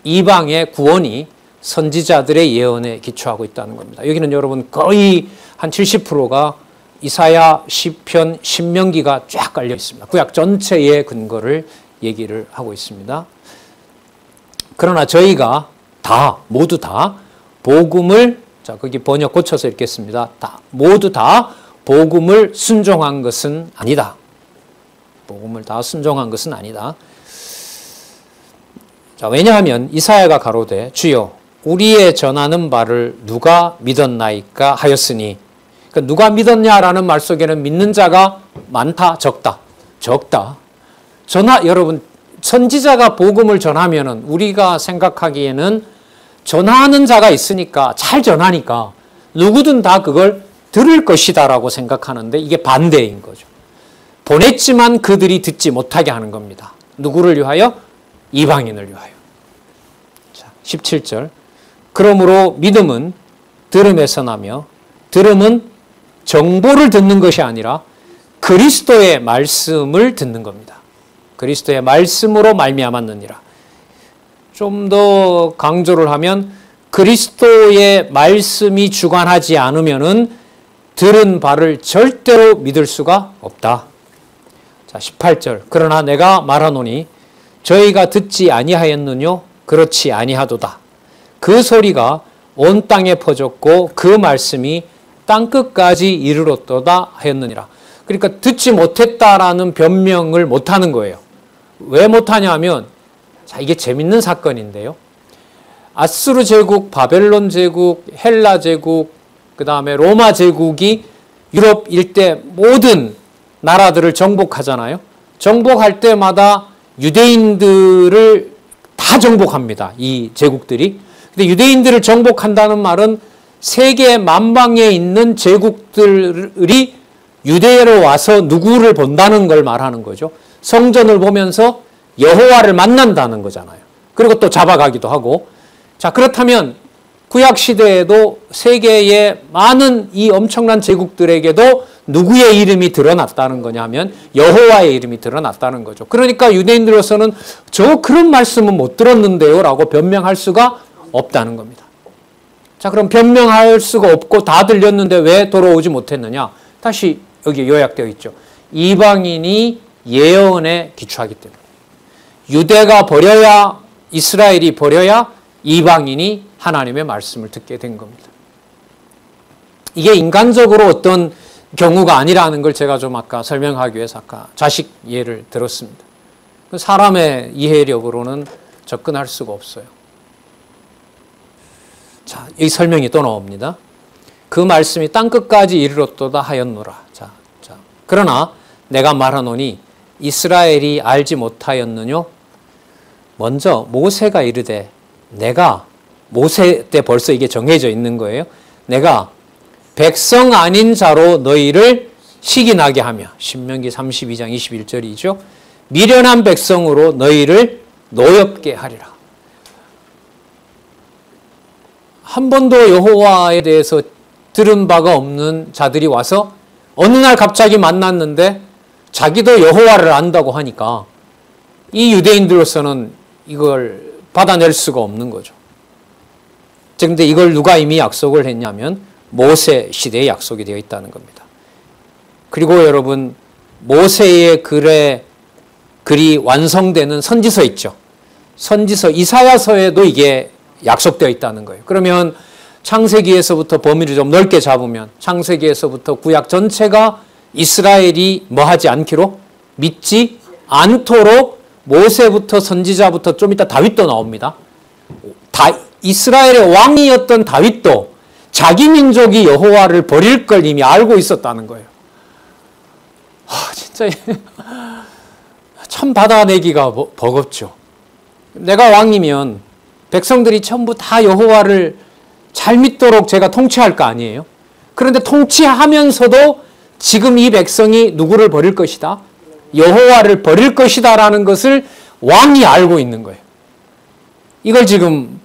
이방의 구원이 선지자들의 예언에 기초하고 있다는 겁니다. 여기는 여러분 거의 한 70%가 이사야, 시편, 신명기가 쫙 깔려 있습니다. 구약 전체의 근거를 얘기를 하고 있습니다. 그러나 저희가 모두 다 복음을, 자, 거기 번역 고쳐서 읽겠습니다. 모두 다 복음을 순종한 것은 아니다. 복음을 다 순종한 것은 아니다. 자, 왜냐하면 이사야가 가로되 주여 우리의 전하는 바를 누가 믿었나이까 하였으니, 그러니까 누가 믿었냐라는 말 속에는 믿는 자가 많다, 적다. 적다. 여러분, 선지자가 복음을 전하면은 우리가 생각하기에는 전하는 자가 있으니까 잘 전하니까 누구든 다 그걸 들을 것이다라고 생각하는데 이게 반대인 거죠. 보냈지만 그들이 듣지 못하게 하는 겁니다. 누구를 위하여? 이방인을 위하여. 자, 17절. 그러므로 믿음은 들음에서 나며 들음은 정보를 듣는 것이 아니라 그리스도의 말씀을 듣는 겁니다. 그리스도의 말씀으로 말미암았느니라. 좀 더 강조를 하면 그리스도의 말씀이 주관하지 않으면은 들은 바를 절대로 믿을 수가 없다. 자, 18절. 그러나 내가 말하노니 저희가 듣지 아니하였느뇨? 그렇지 아니하도다. 그 소리가 온 땅에 퍼졌고 그 말씀이 땅끝까지 이르렀도다 하였느니라. 그러니까 듣지 못했다라는 변명을 못하는 거예요. 왜 못하냐 하면, 자, 이게 재밌는 사건인데요. 아수르 제국, 바벨론 제국, 헬라 제국, 그 다음에 로마 제국이 유럽 일대 모든 나라들을 정복하잖아요. 정복할 때마다 유대인들을 다 정복합니다. 이 제국들이. 근데 유대인들을 정복한다는 말은 세계 만방에 있는 제국들이 유대로 와서 누구를 본다는 걸 말하는 거죠. 성전을 보면서 여호와를 만난다는 거잖아요. 그리고 또 잡아가기도 하고. 자, 그렇다면 구약시대에도 세계의 많은 이 엄청난 제국들에게도 누구의 이름이 드러났다는 거냐면 여호와의 이름이 드러났다는 거죠. 그러니까 유대인들로서는 저 그런 말씀은 못 들었는데요 라고 변명할 수가 없다는 겁니다. 자, 그럼 변명할 수가 없고 다 들렸는데 왜 돌아오지 못했느냐? 다시 여기 요약되어 있죠. 이방인이 예언에 기초하기 때문에. 유대가 버려야, 이스라엘이 버려야 이방인이 하나님의 말씀을 듣게 된 겁니다. 이게 인간적으로 어떤 경우가 아니라는 걸 제가 좀 아까 설명하기 위해서 아까 자식 예를 들었습니다. 사람의 이해력으로는 접근할 수가 없어요. 자, 이 설명이 또 나옵니다. 그 말씀이 땅끝까지 이르렀도다 하였노라. 자, 그러나 내가 말하노니 이스라엘이 알지 못하였느뇨? 먼저 모세가 이르되, 내가, 모세 때 벌써 이게 정해져 있는 거예요. 내가 백성 아닌 자로 너희를 시기나게 하며, 신명기 32장 21절이죠. 미련한 백성으로 너희를 노엽게 하리라. 한 번도 여호와에 대해서 들은 바가 없는 자들이 와서 어느 날 갑자기 만났는데 자기도 여호와를 안다고 하니까 이 유대인들로서는 이걸 받아낼 수가 없는 거죠. 그런데 이걸 누가 이미 약속을 했냐면 모세 시대에 약속이 되어 있다는 겁니다. 그리고 여러분, 모세의 글이 완성되는 선지서 있죠. 선지서 이사야서에도 이게 약속되어 있다는 거예요. 그러면 창세기에서부터 범위를 좀 넓게 잡으면 창세기에서부터 구약 전체가 이스라엘이 뭐 하지 않기로? 믿지 않도록 모세부터 선지자부터 좀 이따 다윗도 나옵니다. 이스라엘의 왕이었던 다윗도 자기 민족이 여호와를 버릴 걸 이미 알고 있었다는 거예요. 진짜 참 받아내기가 버겁죠. 내가 왕이면 백성들이 전부 다 여호와를 잘 믿도록 제가 통치할 거 아니에요. 그런데 통치하면서도 지금 이 백성이 누구를 버릴 것이다? 여호와를 버릴 것이다 라는 것을 왕이 알고 있는 거예요. 이걸 지금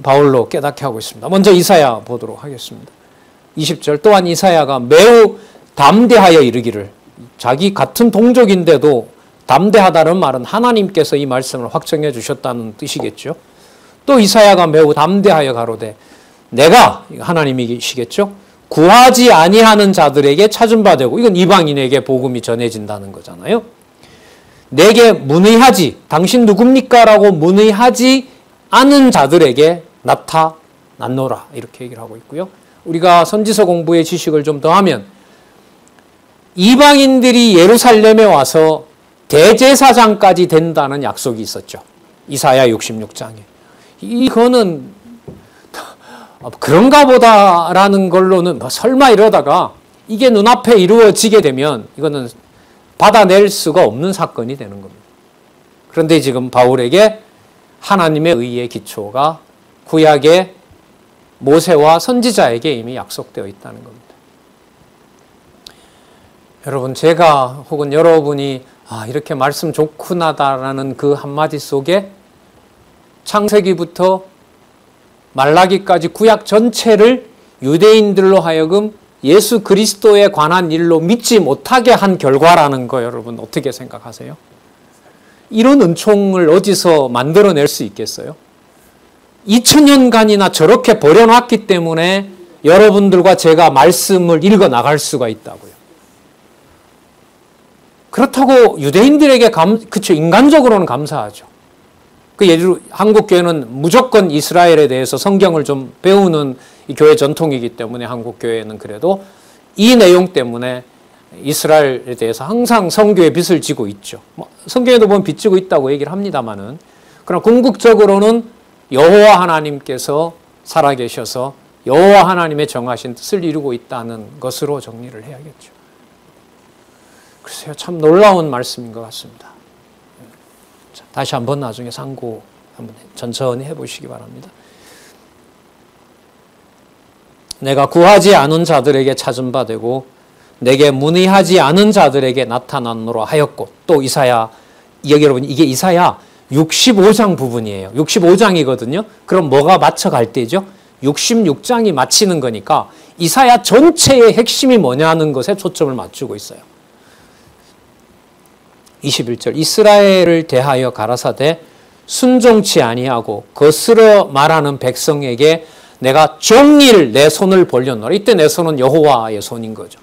바울로 깨닫게 하고 있습니다. 먼저 이사야 보도록 하겠습니다. 20절. 또한 이사야가 매우 담대하여 이르기를, 자기 같은 동족인데도 담대하다는 말은 하나님께서 이 말씀을 확정해 주셨다는 뜻이겠죠. 또 이사야가 매우 담대하여 가로되, 내가, 하나님이시겠죠, 구하지 아니하는 자들에게 찾은 바 되고, 이건 이방인에게 복음이 전해진다는 거잖아요. 내게 문의하지, 당신 누굽니까? 라고 문의하지 않은 자들에게 나타나리라. 낳노라 이렇게 얘기를 하고 있고요. 우리가 선지서 공부의 지식을 좀 더하면 이방인들이 예루살렘에 와서 대제사장까지 된다는 약속이 있었죠. 이사야 66장에. 이거는 그런가 보다라는 걸로는 설마 이러다가 이게 눈앞에 이루어지게 되면 이거는 받아낼 수가 없는 사건이 되는 겁니다. 그런데 지금 바울에게 하나님의 의의 기초가 구약의 모세와 선지자에게 이미 약속되어 있다는 겁니다. 여러분, 제가 혹은 여러분이 이렇게 말씀 좋구나다라는 그 한마디 속에 창세기부터 말라기까지 구약 전체를 유대인들로 하여금 예수 그리스도에 관한 일로 믿지 못하게 한 결과라는 거 여러분 어떻게 생각하세요? 이런 은총을 어디서 만들어낼 수 있겠어요? 2000년간이나 저렇게 버려놨기 때문에 여러분들과 제가 말씀을 읽어 나갈 수가 있다고요. 그렇다고 유대인들에게 그쵸, 인간적으로는 감사하죠. 예를 한국 교회는 무조건 이스라엘에 대해서 성경을 좀 배우는 이 교회 전통이기 때문에 한국 교회는 그래도 이 내용 때문에 이스라엘에 대해서 항상 선교의 빚을 지고 있죠. 성경에도 보면 빚 지고 있다고 얘기를 합니다만은, 그러나 궁극적으로는 여호와 하나님께서 살아계셔서 여호와 하나님의 정하신 뜻을 이루고 있다는 것으로 정리를 해야겠죠. 글쎄요, 참 놀라운 말씀인 것 같습니다. 자, 다시 한번 나중에 상고 한번 천천히 해보시기 바랍니다. 내가 구하지 않은 자들에게 찾은 바 되고 내게 문의하지 않은 자들에게 나타났노라 하였고, 또 이사야, 여러분 이게 이사야 65장 부분이에요. 65장이거든요. 그럼 뭐가 맞춰갈 때죠? 66장이 맞히는 거니까 이사야 전체의 핵심이 뭐냐는 것에 초점을 맞추고 있어요. 21절 이스라엘을 대하여 가라사대 순종치 아니하고 거스러 말하는 백성에게 내가 종일 내 손을 벌렸노라. 이때 내 손은 여호와의 손인 거죠.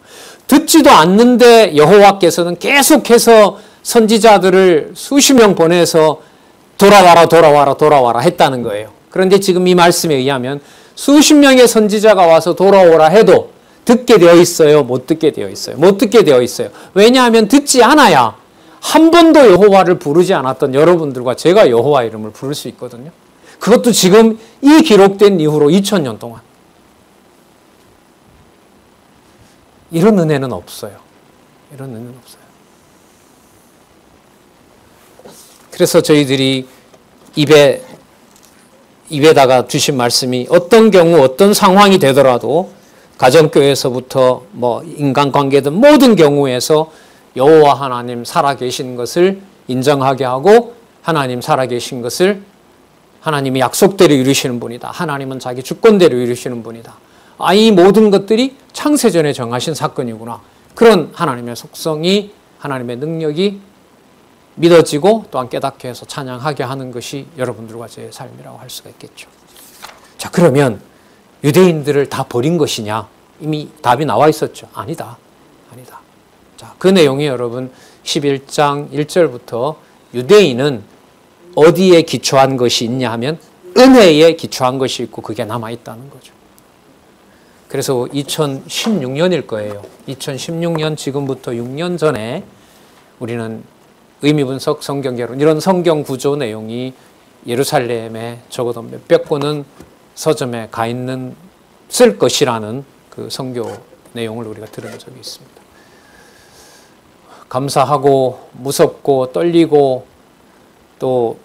듣지도 않는데 여호와께서는 계속해서 선지자들을 수십 명 보내서 돌아와라 했다는 거예요. 그런데 지금 이 말씀에 의하면 수십 명의 선지자가 와서 돌아오라 해도 듣게 되어 있어요? 못 듣게 되어 있어요? 못 듣게 되어 있어요. 왜냐하면 듣지 않아야 한 번도 여호와를 부르지 않았던 여러분들과 제가 여호와 이름을 부를 수 있거든요. 그것도 지금 이 기록된 이후로 2000년 동안. 이런 은혜는 없어요. 이런 은혜는 없어요. 그래서 저희들이 입에다가 주신 말씀이 어떤 경우 어떤 상황이 되더라도 가정교회에서부터 인간관계든 모든 경우에서 여호와 하나님 살아계신 것을 인정하게 하고 하나님 살아계신 것을 하나님이 약속대로 이루시는 분이다. 하나님은 자기 주권대로 이루시는 분이다. 이 모든 것들이 창세전에 정하신 사건이구나. 그런 하나님의 속성이, 하나님의 능력이 믿어지고 또한 깨닫게 해서 찬양하게 하는 것이 여러분들과 제 삶이라고 할 수가 있겠죠. 자, 그러면 유대인들을 다 버린 것이냐? 이미 답이 나와 있었죠. 아니다. 자, 그 내용이 여러분 11장 1절부터 유대인은 어디에 기초한 것이 있냐 하면 은혜에 기초한 것이 있고 그게 남아있다는 거죠. 그래서 2016년일 거예요. 2016년 지금부터 6년 전에 우리는 의미분석 성경개론 이런 성경 구조 내용이 예루살렘에 적어도 몇백 권은 서점에 가 있는 쓸 것이라는 그 선교 내용을 우리가 들은 적이 있습니다. 감사하고 무섭고 떨리고 또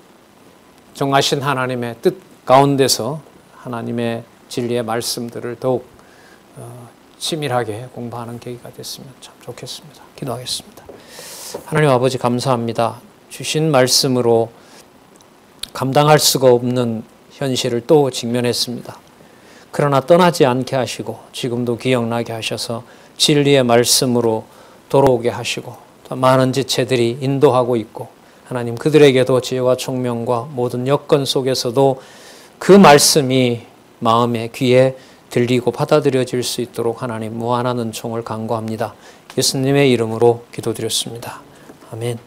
정하신 하나님의 뜻 가운데서 하나님의 진리의 말씀들을 더욱 치밀하게 공부하는 계기가 됐으면 참 좋겠습니다. 기도하겠습니다. 하나님 아버지 감사합니다. 주신 말씀으로 감당할 수가 없는 현실을 또 직면했습니다. 그러나 떠나지 않게 하시고 지금도 기억나게 하셔서 진리의 말씀으로 돌아오게 하시고 또 많은 지체들이 인도하고 있고 하나님 그들에게도 지혜와 총명과 모든 여건 속에서도 그 말씀이 마음에 귀에 들리고 받아들여질 수 있도록 하나님 무한한 은총을 간구합니다. 예수님의 이름으로 기도드렸습니다. 아멘.